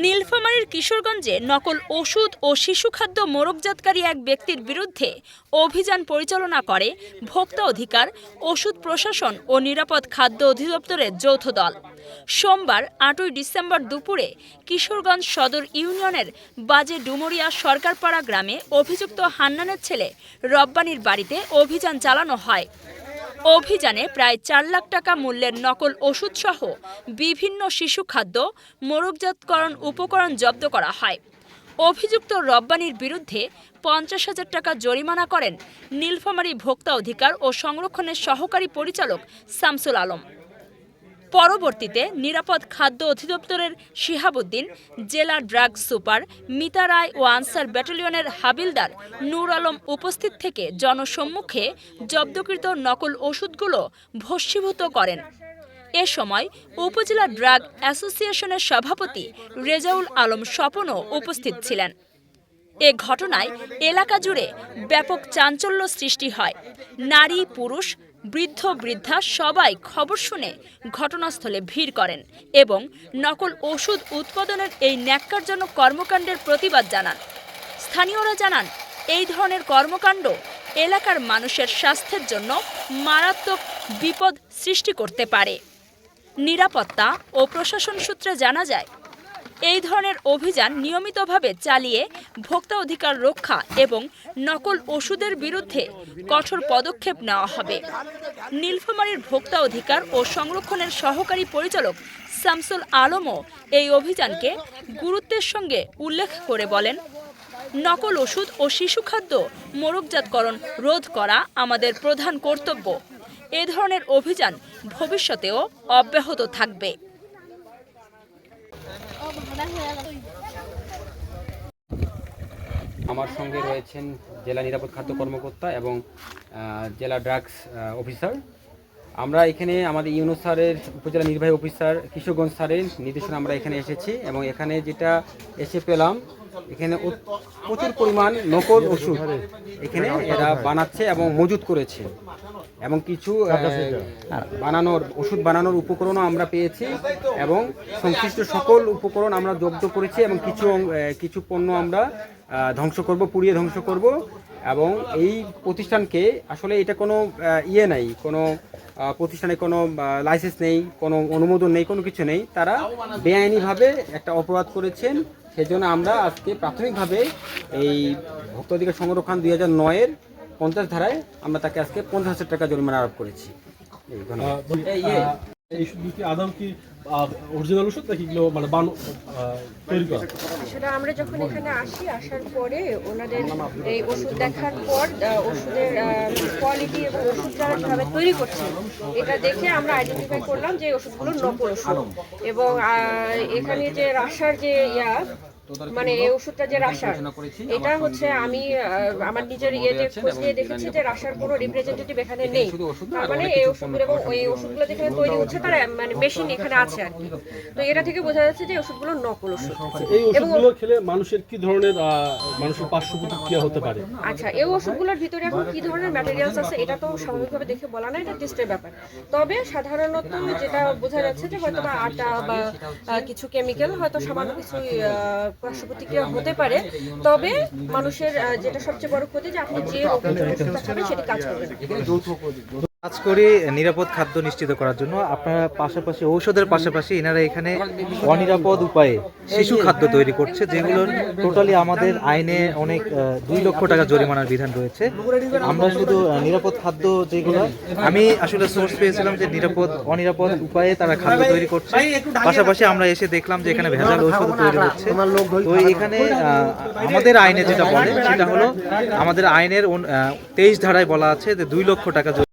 নীলফামারীর কিশোরগঞ্জে নকল ওষুধ ও শিশু খাদ্য মোড়কজাতকারী এক ব্যক্তির বিরুদ্ধে অভিযান পরিচালনা করে ভোক্তা অধিকার, ওষুধ প্রশাসন ও নিরাপদ খাদ্য অধিদপ্তরের যৌথ দল। সোমবার ৮ই ডিসেম্বর দুপুরে কিশোরগঞ্জ সদর ইউনিয়নের বাজে ডুমুরিয়া সরকারপাড়া গ্রামে অভিযুক্ত হান্নানের ছেলে রব্বানীর বাড়িতে অভিযান চালানো হয়। অভিযানে প্রায় ৪ লাখ টাকা মূল্যের নকল ওষুধসহ বিভিন্ন শিশু খাদ্য, মোড়কজাতকরণ উপকরণ জব্দ করা হয়। অভিযুক্ত রব্বানীর বিরুদ্ধে ৫০,০০০ টাকা জরিমানা করেন নীলফামারী ভোক্তা অধিকার ও সংরক্ষণের সহকারী পরিচালক শামসুল আলম। পরবর্তীতে নিরাপদ খাদ্য অধিদপ্তরের শিহাবুদ্দিন, জেলা ড্রাগ সুপার মিতা রায় ও আনসার ব্যাটালিয়নের হাবিলদার নূর আলম উপস্থিত থেকে জনসম্মুখে জব্দকৃত নকল ওষুধগুলো ভস্মীভূত করেন। এ সময় উপজেলা ড্রাগ অ্যাসোসিয়েশনের সভাপতি রেজাউল আলম স্বপনও উপস্থিত ছিলেন। এ ঘটনায় এলাকা জুড়ে ব্যাপক চাঞ্চল্য সৃষ্টি হয়। নারী, পুরুষ, বৃদ্ধ বৃদ্ধা সবাই খবর শুনে ঘটনাস্থলে ভিড় করেন এবং নকল ওষুধ উৎপাদনের এই ন্যাক্কারজনক কর্মকাণ্ডের প্রতিবাদ জানান। স্থানীয়রা জানান, এই ধরনের কর্মকাণ্ড এলাকার মানুষের স্বাস্থ্যের জন্য মারাত্মক বিপদ সৃষ্টি করতে পারে। নিরাপত্তা ও প্রশাসন সূত্রে জানা যায়, এই ধরনের অভিযান নিয়মিতভাবে চালিয়ে ভোক্তা অধিকার রক্ষা এবং নকল ওষুধের বিরুদ্ধে কঠোর পদক্ষেপ নেওয়া হবে। নীলফামারীর ভোক্তা অধিকার ও সংরক্ষণের সহকারী পরিচালক শামসুল আলমও এই অভিযানকে গুরুত্বের সঙ্গে উল্লেখ করে বলেন, নকল ওষুধ ও শিশু খাদ্য মোড়কজাতকরণ রোধ করা আমাদের প্রধান কর্তব্য। এ ধরনের অভিযান ভবিষ্যতেও অব্যাহত থাকবে। আমার সঙ্গে রয়েছেন জেলা নিরাপদ খাদ্য কর্মকর্তা এবং জেলা ড্রাগস অফিসার। আমরা এখানে আমাদের ইউনুস স্যারের উপজেলা নির্বাহী অফিসার কিশোরগঞ্জ স্যারের নির্দেশনা আমরা এখানে এসেছি এবং এখানে যেটা এসে পেলাম, এখানে প্রচুর পরিমাণ নকল ওষুধ এখানে এরা বানাচ্ছে এবং মজুত করেছে এবং কিছু ওষুধ বানানোর উপকরণও আমরা পেয়েছি এবং সংশ্লিষ্ট সকল উপকরণ আমরা জব্দ করেছি এবং কিছু পণ্য আমরা পুড়িয়ে ধ্বংস করব এবং এই প্রতিষ্ঠানকে আসলে এটা কোনো নাই, কোনো প্রতিষ্ঠানে কোনো লাইসেন্স নেই, কোনো অনুমোদন নেই, কোনো কিছু নেই। তারা বেআইনিভাবে একটা অপরাধ করেছেন। সেজন্য আমরা আজকে প্রাথমিকভাবে এই ভোক্তা অধিকার সংরক্ষণ 2009-এর 50 ধারায় আমরা তাকে আজকে 50,000 টাকা জরিমানা আরোপ করেছি। এই কি আদৌ কি অরিজিনাল ওষুধ নাকি মানে তৈরি করা? সেটা আমরা যখন এখানে আসার পরে ওনাদের এই ওষুধ দেখার পর ওষুধের কোয়ালিটি এবং ওষুধ যারা যেভাবে তৈরি করছে এটা দেখে আমরা আইডেন্টিফাই করলাম যে ওষুধগুলো নকল ওষুধ। এবং এখানে যে রাসার যে মানে এই ওষুধটা যে রাসার, এটা হচ্ছে আমি আমার নিজের খোঁজ দিয়ে দেখেছি যে রাসার কোনো রিপ্রেজেন্টেটিভ এখানে নেই। তার মানে এই ওষুধগুলো এবং ওই ওষুধগুলো যেখানে তৈরি হচ্ছে তার মানে মেশিন এখানে আছে আর কি। তো এটা থেকে বোঝা যাচ্ছে যে ওষুধগুলো নকল ওষুধ। এই ওষুধগুলো খেলে মানুষের কি ধরনের মানুষের পার্শ্ব প্রতিক্রিয়া হতে পারে? আচ্ছা, এই ওষুধগুলোর ভিতরে এখন কি ধরনের ম্যাটেরিয়ালস আছে এটা তো স্বাভাবিকভাবে দেখে বলা না, এটা টেস্টের ব্যাপার। তবে সাধারণত যেটা বোঝা যাচ্ছে যে হয়তো বা আটা বা কিছু কেমিক্যাল, হয়তো সামান্য কিছু পার্শ্ব প্রতিক্রিয়া হতে পারে। তবে মানুষের যেটা সবচেয়ে বড় ক্ষতি যে আপনি যে ওষুধটা খাবেন সেটি কাজ করবে না। কাজ করি নিরাপদ খাদ্য নিশ্চিত করার জন্য। আপনারা পাশাপাশি ঔষধের পাশাপাশি এনারা এখানে অনিরাপদ উপায়ে শিশু খাদ্য তৈরি করছে, যেগুলো টোটালি আমাদের আইনে অনেক 2 লক্ষ টাকা জরিমানার বিধান রয়েছে। আমরা শুধু নিরাপদ খাদ্য যেগুলো, আমি আসলে সোর্স পেয়েছিলাম যে অনিরাপদ উপায়ে তারা খাদ্য তৈরি করছে, পাশাপাশি আমরা এসে দেখলাম যে এখানে ভেজাল ঔষধ তৈরি হচ্ছে। তো এখানে আমাদের আইনে যেটা বলে সেটা হলো, আমাদের আইনের 23 ধারায় বলা আছে যে 2 লক্ষ টাকা